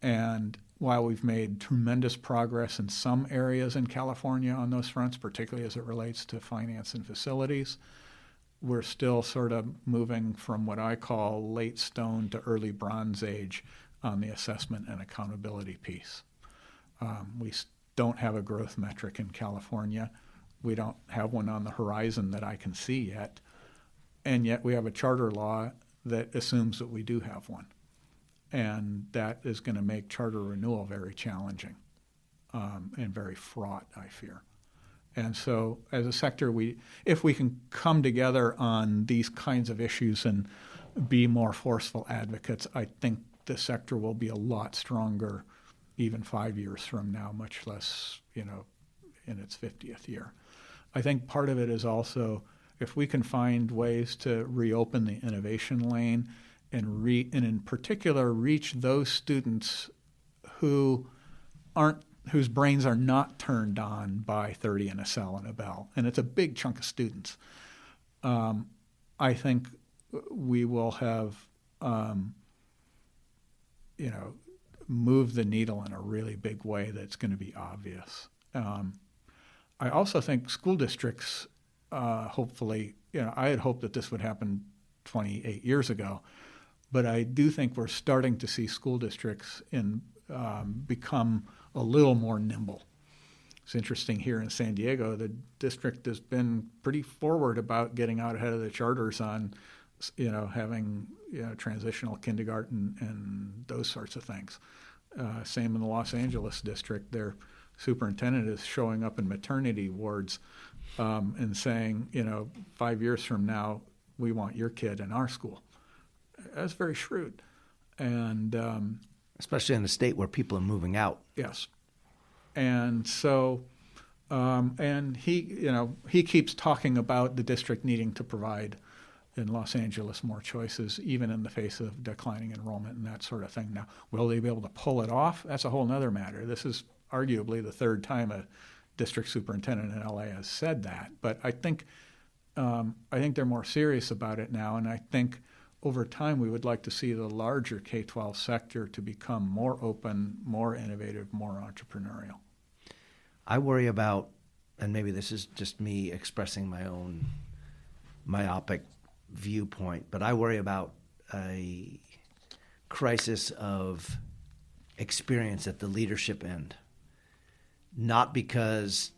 And while we've made tremendous progress in some areas in California on those fronts, particularly as it relates to finance and facilities, we're still sort of moving from what I call late stone to early Bronze Age on the assessment and accountability piece. We don't have a growth metric in California. We don't have one on the horizon that I can see yet. And yet we have a charter law that assumes that we do have one. And that is going to make charter renewal very challenging and very fraught, I fear. And so as a sector, if we can come together on these kinds of issues and be more forceful advocates, I think the sector will be a lot stronger even 5 years from now, much less, in its 50th year. I think part of it is also if we can find ways to reopen the innovation lane and in particular reach those students whose brains are not turned on by 30 in a cell and a bell, and it's a big chunk of students. I think we will have, moved the needle in a really big way that's going to be obvious. I also think school districts, hopefully, I had hoped that this would happen 28 years ago, but I do think we're starting to see school districts become a little more nimble. It's interesting here in San Diego, the district has been pretty forward about getting out ahead of the charters on, having transitional kindergarten and those sorts of things. Same in the Los Angeles district. Their superintendent is showing up in maternity wards and saying, 5 years from now, we want your kid in our school. That's very shrewd. And
especially in a state where people are moving out.
Yes. And so, and he keeps talking about the district needing to provide in Los Angeles more choices, even in the face of declining enrollment and that sort of thing. Now, will they be able to pull it off? That's a whole other matter. This is arguably the third time a district superintendent in LA has said that. But I think they're more serious about it now, and I think over time we would like to see the larger K-12 sector to become more open, more innovative, more entrepreneurial.
I worry about, and maybe this is just me expressing my own myopic viewpoint, but I worry about a crisis of experience at the leadership end. Not because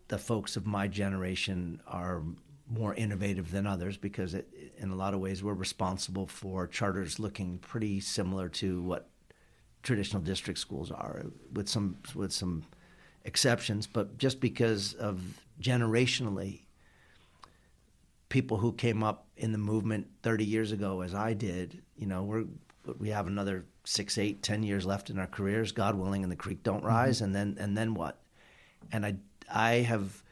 the folks of my generation are more innovative than others, because in a lot of ways we're responsible for charters looking pretty similar to what traditional district schools are, with some exceptions, but just because of generationally, people who came up in the movement 30 years ago, as I did, we have another 6, 8, 10 years left in our careers, God willing, and the creek don't rise, and then what? And I have,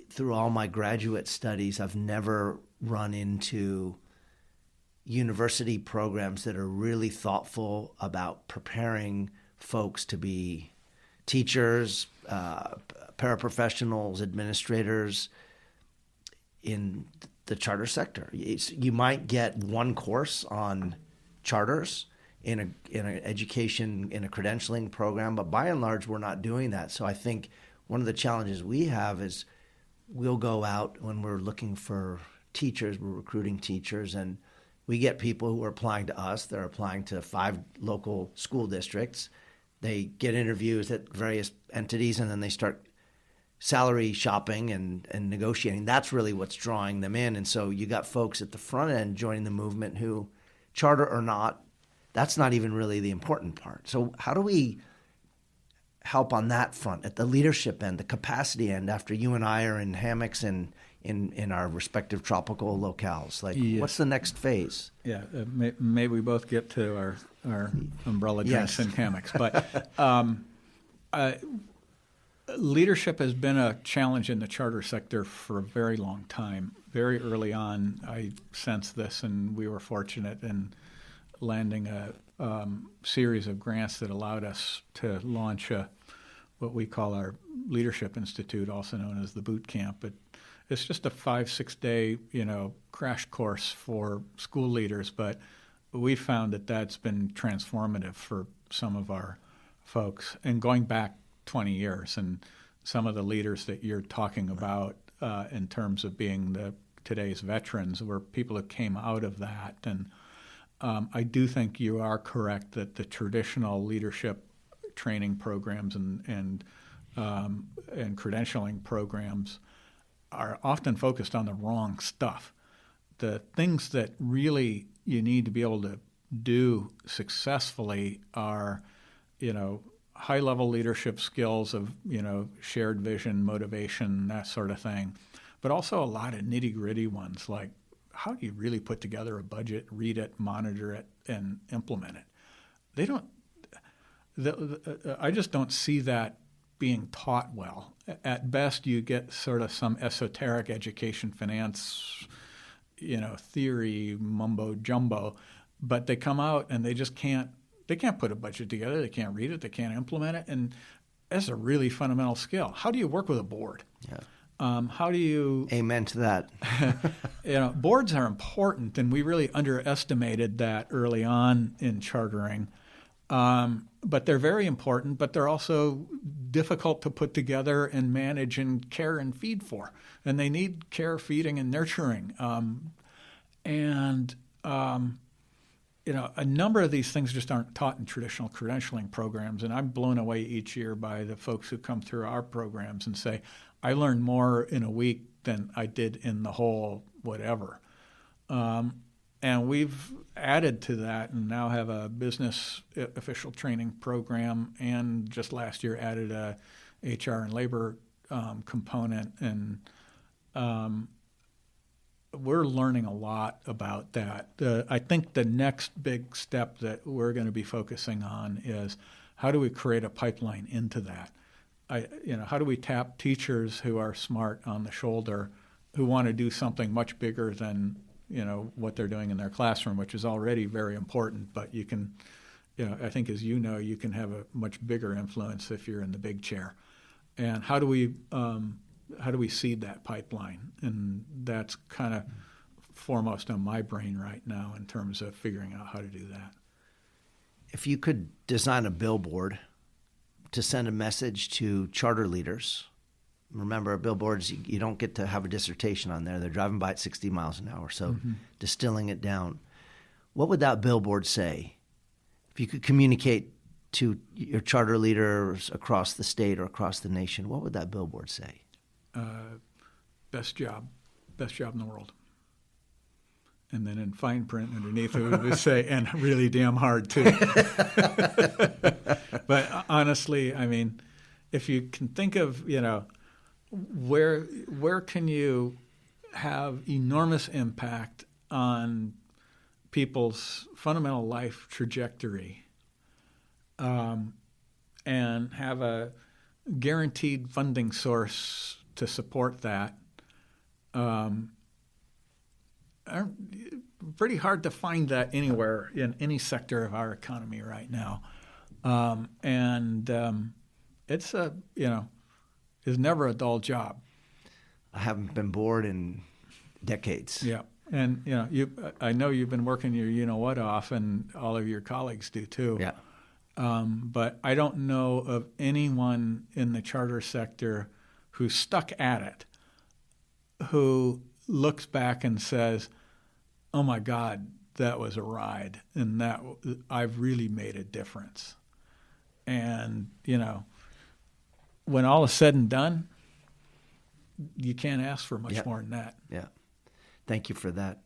through all my graduate studies, I've never run into university programs that are really thoughtful about preparing folks to be teachers, paraprofessionals, administrators in the charter sector. You might get one course on charters in an education, in a credentialing program, but by and large, we're not doing that. So I think one of the challenges we have is we'll go out when we're looking for teachers, we're recruiting teachers, and we get people who are applying to us. They're applying to 5 local school districts. They get interviews at various entities, and then they start salary shopping and negotiating. That's really what's drawing them in. And so you got folks at the front end joining the movement who, charter or not, that's not even really the important part. So how do we help on that front, at the leadership end, the capacity end, after you and I are in hammocks and in our respective tropical locales? Like, yes. What's the next phase?
Yeah, maybe we both get to our umbrella drinks and hammocks. But leadership has been a challenge in the charter sector for a very long time. Very early on, I sensed this, and we were fortunate in landing a series of grants that allowed us to launch what we call our Leadership Institute, also known as the Boot Camp. It's just a 5-6 day, crash course for school leaders, but we found that that's been transformative for some of our folks. And going back 20 years, and some of the leaders that you're talking about in terms of being today's veterans were people that came out of that. And I do think you are correct that the traditional leadership training programs and credentialing programs are often focused on the wrong stuff. The things that really you need to be able to do successfully are, high-level leadership skills of, shared vision, motivation, that sort of thing, but also a lot of nitty-gritty ones like how do you really put together a budget, read it, monitor it, and implement it? I just don't see that being taught well. At best, you get sort of some esoteric education finance, theory mumbo jumbo, but they come out and they just can't put a budget together. They can't read it. They can't implement it. And that's a really fundamental skill. How do you work with a board?
Yeah.
How do you...
Amen to that.
Boards are important, and we really underestimated that early on in chartering. But they're very important, but they're also difficult to put together and manage and care and feed for. And they need care, feeding, and nurturing. A number of these things just aren't taught in traditional credentialing programs. And I'm blown away each year by the folks who come through our programs and say, I learned more in a week than I did in the whole whatever. And we've added to that and now have a business official training program, and just last year added a HR and labor component. And we're learning a lot about that. I think the next big step that we're going to be focusing on is how do we create a pipeline into that? How do we tap teachers who are smart on the shoulder, who want to do something much bigger than what they're doing in their classroom, which is already very important. But you can, I think as you can have a much bigger influence if you're in the big chair. And how do we seed that pipeline? And that's kind of foremost on my brain right now in terms of figuring out how to do that.
If you could design a billboard to send a message to charter leaders, remember billboards, you don't get to have a dissertation on there. They're driving by at 60 miles an hour. So distilling it down, what would that billboard say? If you could communicate to your charter leaders across the state or across the nation, what would that billboard say?
Best job in the world. And then in fine print underneath it would say, and really damn hard too. But honestly, I mean, if you can think of, where can you have enormous impact on people's fundamental life trajectory, and have a guaranteed funding source to support that, pretty hard to find that anywhere in any sector of our economy right now. It's is never a dull job.
I haven't been bored in decades.
Yeah. And, I know you've been working your what off, and all of your colleagues do too.
Yeah.
But I don't know of anyone in the charter sector who's stuck at it, who looks back and says, oh my God, that was a ride, and that I've really made a difference. And, when all is said and done, you can't ask for much more than that.
Yeah. Thank you for that.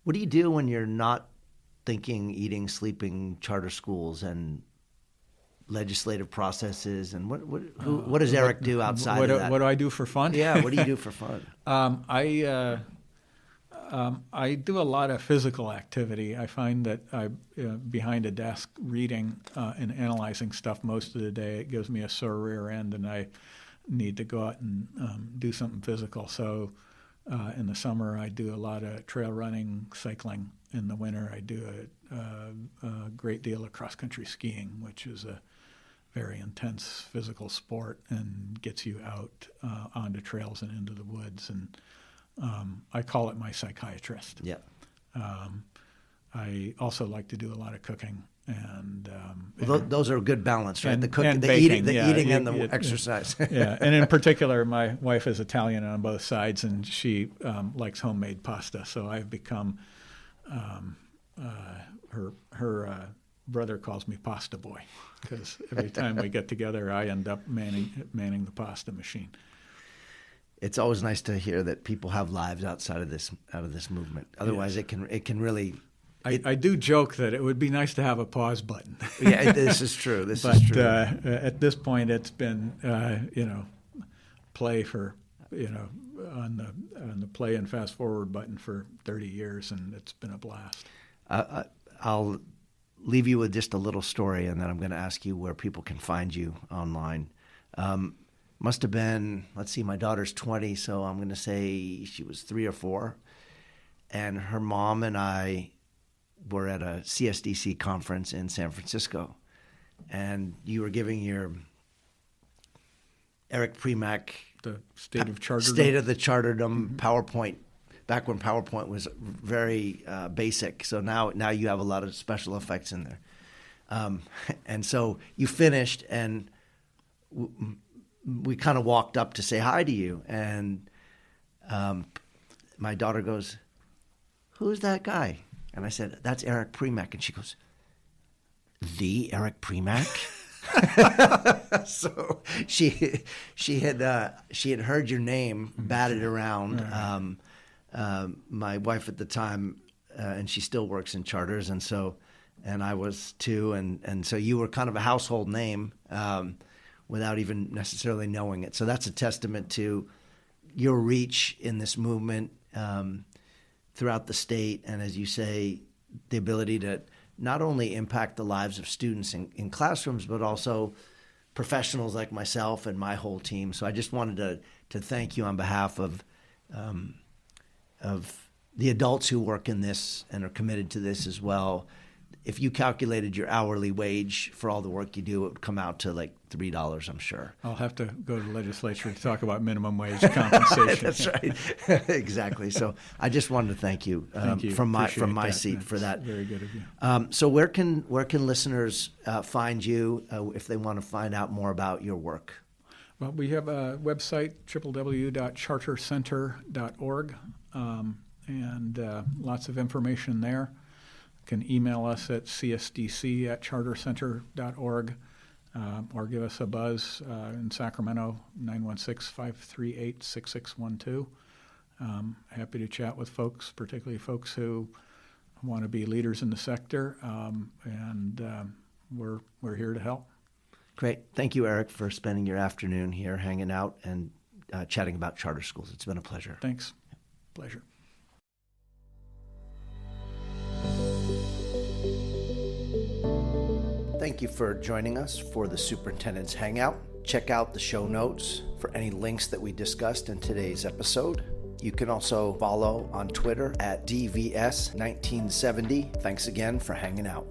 What do you do when you're not thinking, eating, sleeping charter schools and legislative processes? And what does Eric do outside of that?
What do I do for fun?
Yeah, what do you do for fun?
I do a lot of physical activity. I find that behind a desk reading and analyzing stuff most of the day, it gives me a sore rear end, and I need to go out and do something physical. So in the summer, I do a lot of trail running, cycling. In the winter, I do a great deal of cross-country skiing, which is a very intense physical sport and gets you out onto trails and into the woods. And I call it my psychiatrist.
Yeah.
I also like to do a lot of cooking, and
those are a good balance, right?
And,
the cooking, the
baking,
eating, and the exercise.
Yeah, and in particular, my wife is Italian on both sides, and she likes homemade pasta. So I've become her brother calls me Pasta Boy, because every time we get together, I end up manning the pasta machine.
It's always nice to hear that people have lives outside of this movement. Otherwise,
yes.
it can really.
I do joke that it would be nice to have a pause button.
Yeah, this is true.
But at this point, it's been play for on the play and fast forward button for 30 years, and it's been a blast.
I'll leave you with just a little story, and then I'm going to ask you where people can find you online. must have been, let's see, my daughter's 20, so I'm going to say she was 3 or 4. And her mom and I were at a CSDC conference in San Francisco. And you were giving your Eric Premack
The State of Charterdom.
State of the Charterdom PowerPoint, back when PowerPoint was very basic. So now you have a lot of special effects in there. And so you finished, and we kind of walked up to say hi to you. And my daughter goes, "Who's that guy?" And I said, "That's Eric Premack." And she goes, "The Eric Premack?" So she had heard your name batted around. My wife at the time, and she still works in charters, and I was too, and so you were kind of a household name without even necessarily knowing it. So that's a testament to your reach in this movement throughout the state, and as you say, the ability to not only impact the lives of students in classrooms, but also professionals like myself and my whole team. So I just wanted to thank you on behalf of the adults who work in this and are committed to this as well. If you calculated your hourly wage for all the work you do, it would come out to like $3, I'm sure.
I'll have to go to the legislature to talk about minimum wage compensation.
That's right. Exactly. So I just wanted to thank you, from my seat for that.
Very good of you.
So where can listeners find you if they want to find out more about your work?
Well, we have a website, www.chartercenter.org, and lots of information there. You can email us at csdc@chartercenter.org, or give us a buzz in Sacramento, 916-538-6612. Happy to chat with folks, particularly folks who want to be leaders in the sector, and we're here to help.
Great. Thank you, Eric, for spending your afternoon here hanging out and chatting about charter schools. It's been a pleasure.
Thanks. Pleasure.
Thank you for joining us for the Superintendent's Hangout. Check out the show notes for any links that we discussed in today's episode. You can also follow on Twitter at DVS1970. Thanks again for hanging out.